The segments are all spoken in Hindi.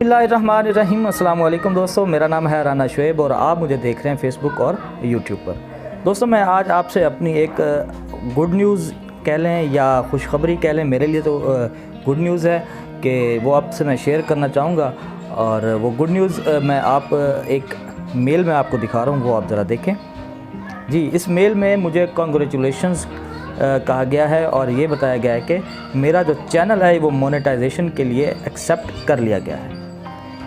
बिस्मिल्लाहिर्रहमानिर्रहीम। अस्सलाम वालेकुम दोस्तों, मेरा नाम है राना शुएब और आप मुझे देख रहे हैं फेसबुक और यूट्यूब पर। दोस्तों, मैं आज आपसे अपनी एक गुड न्यूज़ कह लें या खुशखबरी कह लें, मेरे लिए तो गुड न्यूज़ है कि वो आपसे मैं शेयर करना चाहूँगा। और वो गुड न्यूज़ मैं आप एक मेल में आपको दिखा रहा हूँ, वो आप ज़रा देखें जी। इस मेल में मुझे कॉन्ग्रेचुलेशंस कहा गया है और ये बताया गया है कि मेरा जो चैनल है वो मोनेटाइजेशन के लिए एक्सेप्ट कर लिया गया है।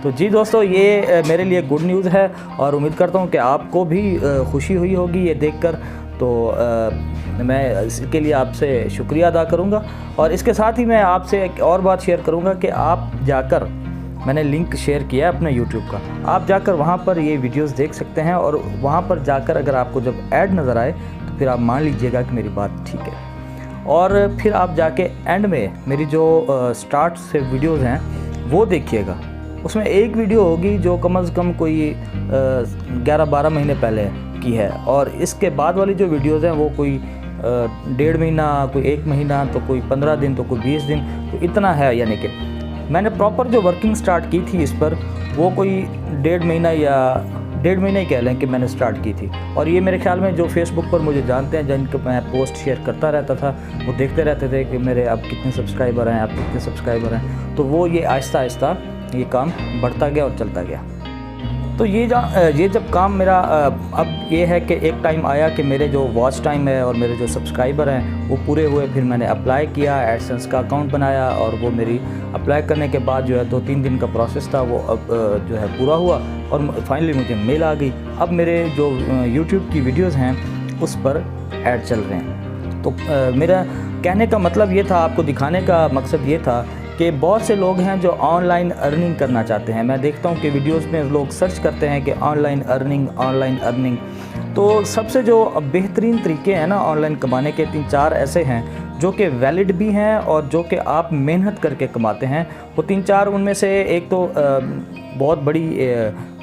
तो जी दोस्तों, ये मेरे लिए गुड न्यूज़ है और उम्मीद करता हूँ कि आपको भी खुशी हुई होगी ये देखकर। तो मैं इसके लिए आपसे शुक्रिया अदा करूँगा और इसके साथ ही मैं आपसे एक और बात शेयर करूँगा कि आप जाकर, मैंने लिंक शेयर किया है अपने YouTube का, आप जाकर वहाँ पर ये वीडियोस देख सकते हैं। और वहाँ पर जाकर अगर आपको जब ऐड नज़र आए तो फिर आप मान लीजिएगा कि मेरी बात ठीक है। और फिर आप जाके एंड में मेरी जो स्टार्ट से वीडियोस हैं वो देखिएगा। उसमें एक वीडियो होगी जो कम से कम कोई 11-12 महीने पहले की है और इसके बाद वाली जो वीडियोस हैं वो कोई 1.5 महीना, कोई 1 महीना, तो कोई 15 दिन, तो कोई 20 दिन, तो इतना है। यानी कि मैंने प्रॉपर जो वर्किंग स्टार्ट की थी इस पर वो कोई 1.5 महीना या 1.5 महीना ही कह लें कि मैंने स्टार्ट की थी। और ये मेरे ख्याल में जो फेसबुक पर मुझे जानते हैं, जिनको मैं पोस्ट शेयर करता रहता था, वो देखते रहते थे कि मेरे अब कितने सब्सक्राइबर हैं, अब कितने सब्सक्राइबर हैं। तो वो ये आहिस्ता आहिस्ता ये काम बढ़ता गया और चलता गया। तो ये जब काम मेरा अब ये है कि एक टाइम आया कि मेरे जो वॉच टाइम है और मेरे जो सब्सक्राइबर हैं वो पूरे हुए। फिर मैंने अप्लाई किया, एडसेंस का अकाउंट बनाया और वो मेरी अप्लाई करने के बाद जो है 2-3 दिन का प्रोसेस था वो अब जो है पूरा हुआ और फाइनली मुझे मेल आ गई। अब मेरे जो यूट्यूब की वीडियोज़ हैं उस पर ऐड चल रहे हैं। तो मेरा कहने का मतलब ये था, आपको दिखाने का मकसद ये था कि बहुत से लोग हैं जो ऑनलाइन अर्निंग करना चाहते हैं। मैं देखता हूँ कि वीडियोस में लोग सर्च करते हैं कि ऑनलाइन अर्निंग। तो सबसे जो बेहतरीन तरीके हैं ना ऑनलाइन कमाने के, 3-4 ऐसे हैं जो कि वैलिड भी हैं और जो कि आप मेहनत करके कमाते हैं। वो 3-4 उनमें से एक तो बहुत बड़ी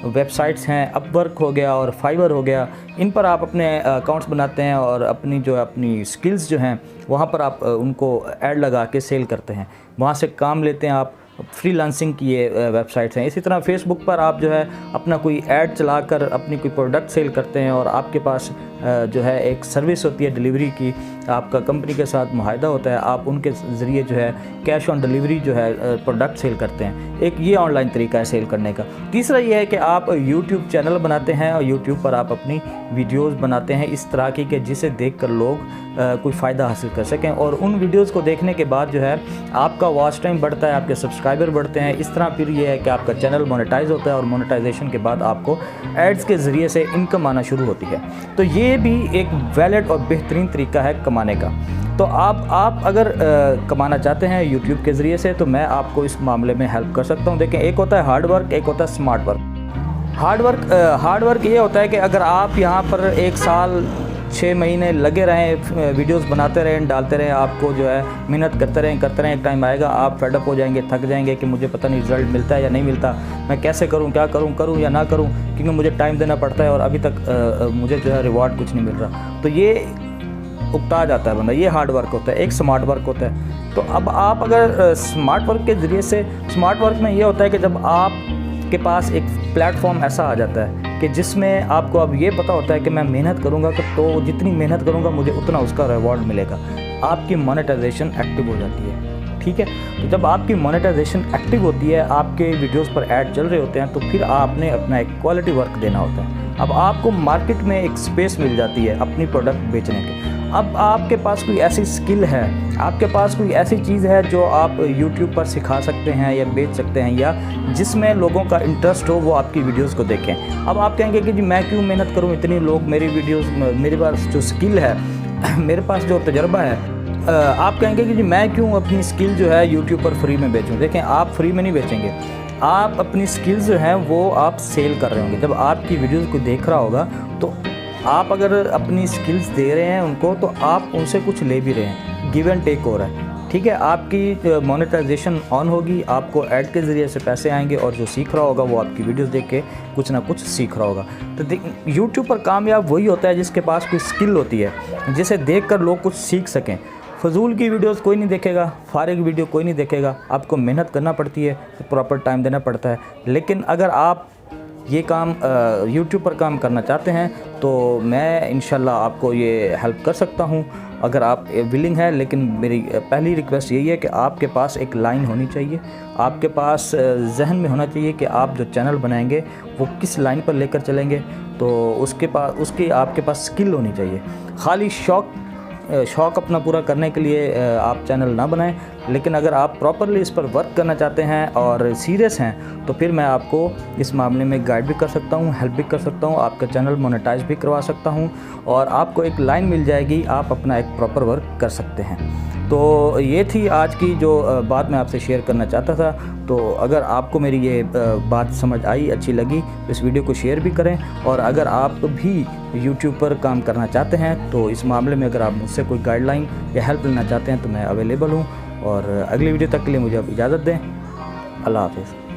वेबसाइट्स हैं, अपवर्क हो गया और फाइवर हो गया। इन पर आप अपने अकाउंट्स बनाते हैं और अपनी स्किल्स जो हैं वहाँ पर आप उनको ऐड लगा के सेल करते हैं, वहाँ से काम लेते हैं आप। फ्रीलांसिंग की ये वेबसाइट्स हैं। इसी तरह फेसबुक पर आप जो है अपना कोई ऐड चलाकर अपनी कोई प्रोडक्ट सेल करते हैं और आपके पास जो है एक सर्विस होती है डिलीवरी की, आपका कंपनी के साथ मुआहदा होता है, आप उनके ज़रिए जो है कैश ऑन डिलीवरी जो है प्रोडक्ट सेल करते हैं। एक ये ऑनलाइन तरीका है सेल करने का। तीसरा ये है कि आप यूट्यूब चैनल बनाते हैं और यूट्यूब पर आप अपनी वीडियोज़ बनाते हैं इस तरह की कि जिसे देख कर लोग कोई फ़ायदा हासिल कर सकें और उन वीडियोज़ को देखने के बाद जो है आपका वॉच टाइम बढ़ता है, आपके सब्सक्राइबर बढ़ते हैं। इस तरह फिर ये है कि आपका चैनल मोनेटाइज होता है और मोनेटाइजेशन के बाद आपको एड्स के ज़रिए से इनकम आना शुरू होती है। तो ये भी एक वैलिड और बेहतरीन तरीका है कमाने का। तो आप अगर कमाना चाहते हैं यूट्यूब के ज़रिए से तो मैं आपको इस मामले में हेल्प कर सकता हूँ। देखें, एक होता है हार्ड वर्क, एक होता है स्मार्ट वर्क। हार्ड वर्क ये होता है कि अगर आप यहाँ पर 1 साल 6 महीने लगे रहें, वीडियोस बनाते रहें, डालते रहें, आपको जो है मेहनत करते रहें, एक टाइम आएगा आप फेडअप हो जाएंगे, थक जाएंगे कि मुझे पता नहीं रिज़ल्ट मिलता है या नहीं मिलता, मैं कैसे करूं, क्या करूं या ना करूं, क्योंकि मुझे टाइम देना पड़ता है और अभी तक मुझे जो है रिवॉर्ड कुछ नहीं मिल रहा। तो ये उकता जाता है बंदा। ये हार्ड वर्क होता है। एक स्मार्ट वर्क होता है। तो अब आप अगर स्मार्ट वर्क के ज़रिए से, स्मार्ट वर्क में ये होता है कि जब आपके पास एक प्लेटफॉर्म ऐसा आ जाता है कि जिसमें आपको अब ये पता होता है कि मैं मेहनत करूँगा तो जितनी मेहनत करूँगा मुझे उतना उसका रिवॉर्ड मिलेगा, आपकी मोनेटाइजेशन एक्टिव हो जाती है। ठीक है, तो जब आपकी मोनेटाइजेशन एक्टिव होती है, आपके वीडियोस पर ऐड चल रहे होते हैं, तो फिर आपने अपना एक क्वालिटी वर्क देना होता है। अब आपको मार्केट में एक स्पेस मिल जाती है अपनी प्रोडक्ट बेचने के। अब आपके पास कोई ऐसी स्किल है, आपके पास कोई ऐसी चीज़ है जो आप YouTube पर सिखा सकते हैं या बेच सकते हैं या जिसमें लोगों का इंटरेस्ट हो वो आपकी वीडियोस को देखें। अब आप कहेंगे कि जी मैं क्यों मेहनत करूं, इतने लोग मेरी वीडियोस, मेरे पास जो स्किल है मेरे पास जो तजर्बा है, आप कहेंगे कि जी मैं क्यों अपनी स्किल जो है YouTube पर फ्री में बेचूं। देखें, आप फ्री में नहीं बेचेंगे, आप अपनी स्किल्स जो हैं वो आप सेल कर रहे होंगे। जब आपकी वीडियोज़ को देख रहा होगा तो आप अगर अपनी स्किल्स दे रहे हैं उनको तो आप उनसे कुछ ले भी रहे हैं, गिव एंड टेक हो रहा है। ठीक है, आपकी मोनेटाइजेशन ऑन होगी, आपको ऐड के ज़रिए से पैसे आएंगे और जो सीख रहा होगा वो आपकी वीडियोस देख के कुछ ना कुछ सीख रहा होगा। तो यूट्यूब पर कामयाब वही होता है जिसके पास कोई स्किल होती है, जिसे देखकर लोग कुछ सीख सकें। फजूल की वीडियोस कोई नहीं देखेगा, फारिग वीडियो कोई नहीं देखेगा। आपको मेहनत करना पड़ती है, प्रॉपर टाइम देना पड़ता है। लेकिन अगर आप ये काम यूट्यूब पर काम करना चाहते हैं तो मैं इंशाल्लाह आपको ये हेल्प कर सकता हूँ, अगर आप विलिंग है। लेकिन मेरी पहली रिक्वेस्ट यही है कि आपके पास एक लाइन होनी चाहिए, आपके पास जहन में होना चाहिए कि आप जो चैनल बनाएंगे वो किस लाइन पर लेकर चलेंगे। तो उसकी आपके पास स्किल होनी चाहिए। खाली शौक़ अपना पूरा करने के लिए आप चैनल ना बनाएं, लेकिन अगर आप प्रॉपरली इस पर वर्क करना चाहते हैं और सीरियस हैं तो फिर मैं आपको इस मामले में गाइड भी कर सकता हूं, हेल्प भी कर सकता हूं, आपका चैनल मोनेटाइज भी करवा सकता हूं और आपको एक लाइन मिल जाएगी, आप अपना एक प्रॉपर वर्क कर सकते हैं। तो ये थी आज की जो बात मैं आपसे शेयर करना चाहता था। तो अगर आपको मेरी ये बात समझ आई, अच्छी लगी तो इस वीडियो को शेयर भी करें। और अगर आप भी यूट्यूब पर काम करना चाहते हैं तो इस मामले में अगर आप मुझसे कोई गाइडलाइन या हेल्प लेना चाहते हैं तो मैं अवेलेबल हूँ। और अगली वीडियो तक के लिए मुझे अब इजाज़त दें। अल्लाह हाफ़िज़।